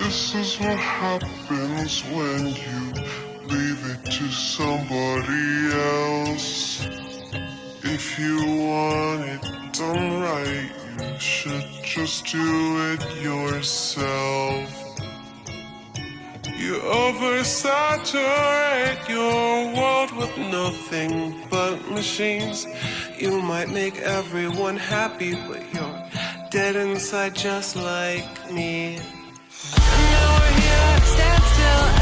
This is what happens when you leave it to somebody else. If you want it done right, you should just do it yourself. You oversaturate your world with nothing but machines. You might make everyone happy, but you're dead inside just like me. And now we're here, stand still.